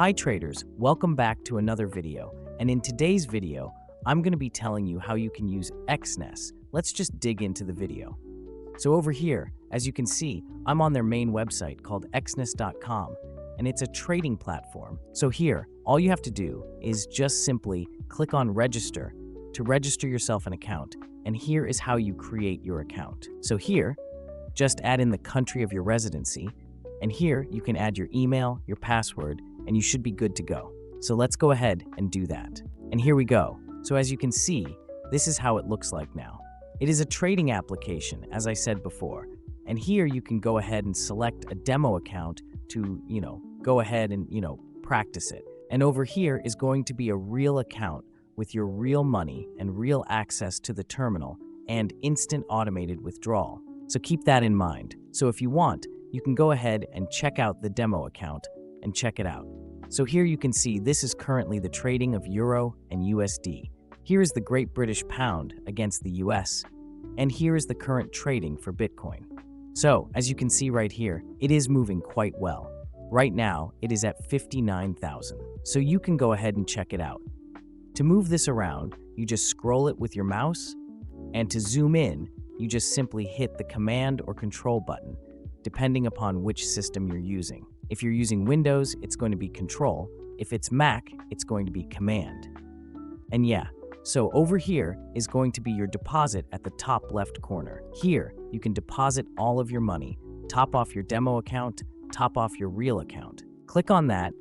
Hi traders, welcome back to another video, and in today's video, I'm going to be telling you how you can use Exness. Let's just dig into the video. So over here, as you can see, I'm on their main website called exness.com, and it's a trading platform. So here, all you have to do is just simply click on register to register yourself an account, and here is how you create your account. So here, just add in the country of your residency, and here you can add your email, your password, and you should be good to go. So let's go ahead and do that. And here we go. So as you can see, this is how it looks like now. It is a trading application, as I said before. And here you can go ahead and select a demo account to, go ahead and, practice it. And over here is going to be a real account with your real money and real access to the terminal and instant automated withdrawal. So keep that in mind. So if you want, you can go ahead and check out the demo account and check it out. So here you can see this is currently the trading of Euro and USD. Here is the Great British Pound against the US, and here is the current trading for Bitcoin. So as you can see right here, it is moving quite well. Right now, it is at 59,000. So you can go ahead and check it out. To move this around, you just scroll it with your mouse, and to zoom in, you just simply hit the Command or Control button, depending upon which system you're using. If you're using Windows, it's going to be Control. If it's Mac, it's going to be Command. And yeah, so over here is going to be your deposit at the top left corner. Here, you can deposit all of your money, top off your demo account, top off your real account. Click on that,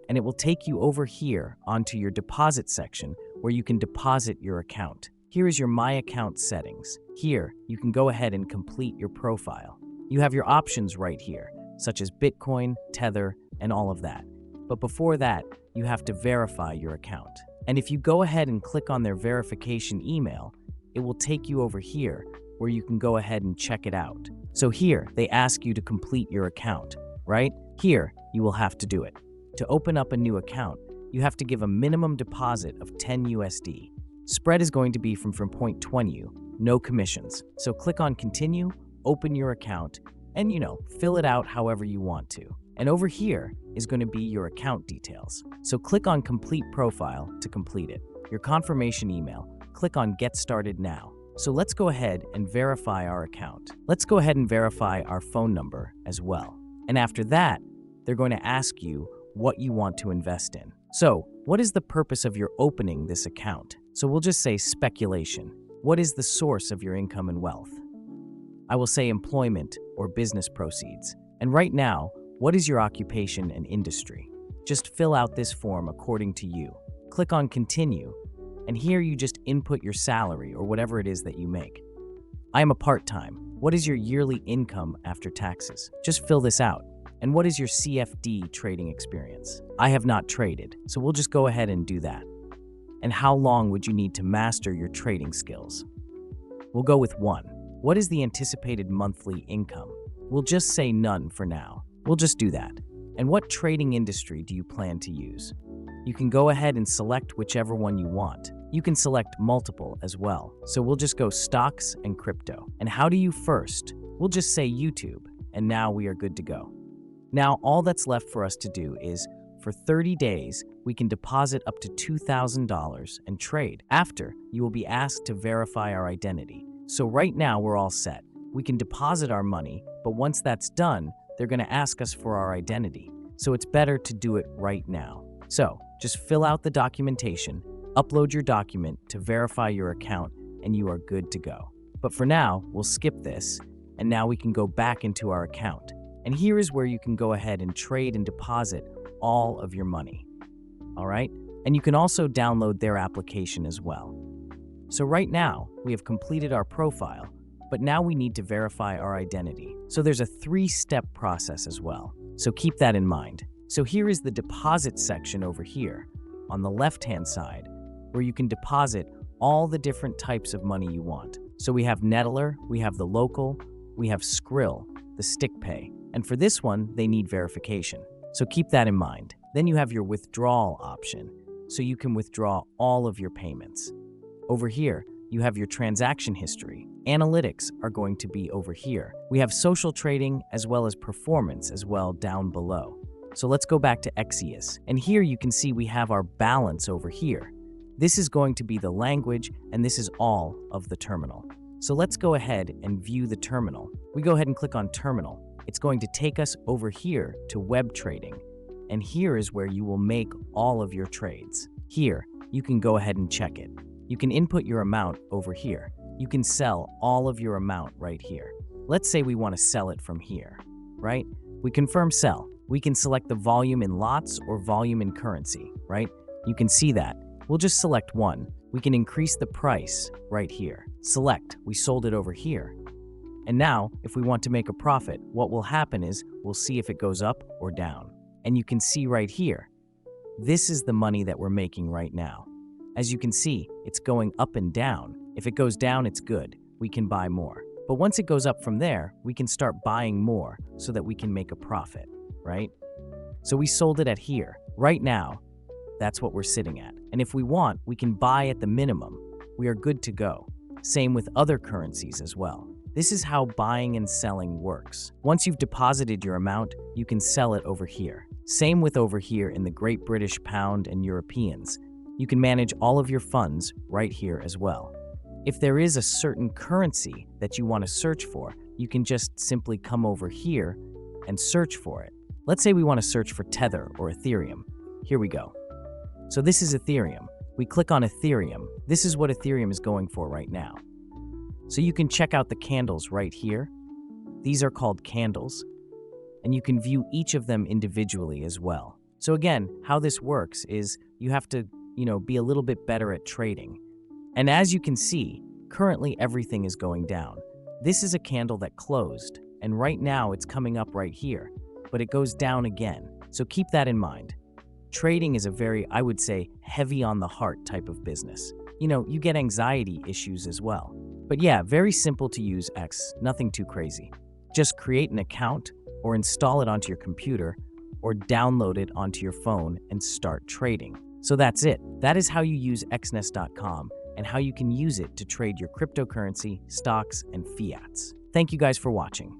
and it will take you over here onto your deposit section where you can deposit your account. Here is your My Account settings. Here, you can go ahead and complete your profile. You have your options right here, such as Bitcoin, Tether, and all of that. But before that, you have to verify your account. And if you go ahead and click on their verification email, it will take you over here where you can go ahead and check it out. So here, they ask you to complete your account, right? Here, you will have to do it. To open up a new account, you have to give a minimum deposit of 10 USD. Spread is going to be from 0.20, no commissions. So click on Continue, open your account, and fill it out however you want to. And over here is going to be your account details. So click on Complete Profile to complete it. Your confirmation email, click on Get Started Now. So let's go ahead and verify our account. Let's go ahead and verify our phone number as well. And after that, they're going to ask you what you want to invest in. So what is the purpose of your opening this account? So we'll just say speculation. What is the source of your income and wealth? I will say employment or business proceeds. And right now, what is your occupation and industry? Just fill out this form according to you. Click on Continue, and here you just input your salary or whatever it is that you make. I am a part-time. What is your yearly income after taxes? Just fill this out. And what is your CFD trading experience? I have not traded, so we'll just go ahead and do that. And how long would you need to master your trading skills? We'll go with 1. What is the anticipated monthly income? We'll just say none for now. We'll just do that. And what trading industry do you plan to use? You can go ahead and select whichever one you want. You can select multiple as well. So we'll just go stocks and crypto. And how do you first? We'll just say YouTube, and now we are good to go. Now all that's left for us to do is, for 30 days, we can deposit up to $2,000 and trade. After, you will be asked to verify our identity. So right now we're all set. We can deposit our money, but once that's done, they're going to ask us for our identity. So it's better to do it right now. So just fill out the documentation, upload your document to verify your account, and you are good to go. But for now, we'll skip this, and now we can go back into our account. And here is where you can go ahead and trade and deposit all of your money. All right? And you can also download their application as well. So right now, we have completed our profile, but now we need to verify our identity. So there's a 3-step process as well. So keep that in mind. So here is the deposit section over here on the left-hand side, where you can deposit all the different types of money you want. So we have Nettler, we have the local, we have Skrill, the stick pay. And for this one, they need verification. So keep that in mind. Then you have your withdrawal option, so you can withdraw all of your payments. Over here, you have your transaction history. Analytics are going to be over here. We have social trading as well as performance as well down below. So let's go back to Exness. And here you can see we have our balance over here. This is going to be the language, and this is all of the terminal. So let's go ahead and view the terminal. We go ahead and click on terminal. It's going to take us over here to web trading. And here is where you will make all of your trades. Here, you can go ahead and check it. You can input your amount over here. You can sell all of your amount right here. Let's say we want to sell it from here, right? We confirm sell. We can select the volume in lots or volume in currency, right? You can see that. We'll just select one. We can increase the price right here. Select, we sold it over here. And now, if we want to make a profit, what will happen is we'll see if it goes up or down. And you can see right here, this is the money that we're making right now. As you can see, it's going up and down. If it goes down, it's good. We can buy more. But once it goes up from there, we can start buying more so that we can make a profit, right? So we sold it at here. Right now, that's what we're sitting at. And if we want, we can buy at the minimum. We are good to go. Same with other currencies as well. This is how buying and selling works. Once you've deposited your amount, you can sell it over here. Same with over here in the Great British Pound and Europeans. You can manage all of your funds right here as well. If there is a certain currency that you want to search for, you can just simply come over here and search for it. Let's say we want to search for Tether or Ethereum. Here we go. So this is Ethereum. We click on Ethereum. This is what Ethereum is going for right now. So you can check out the candles right here. These are called candles, and you can view each of them individually as well. So again, how this works is you have to, be a little bit better at trading. And as you can see, currently everything is going down. This is a candle that closed, and right now it's coming up right here, but it goes down again. So keep that in mind. Trading is a very, I would say, heavy on the heart type of business. You get anxiety issues as well. But yeah, very simple to use X, nothing too crazy. Just create an account or install it onto your computer or download it onto your phone and start trading. So that's it. That is how you use Exness.com and how you can use it to trade your cryptocurrency, stocks, and fiats. Thank you guys for watching.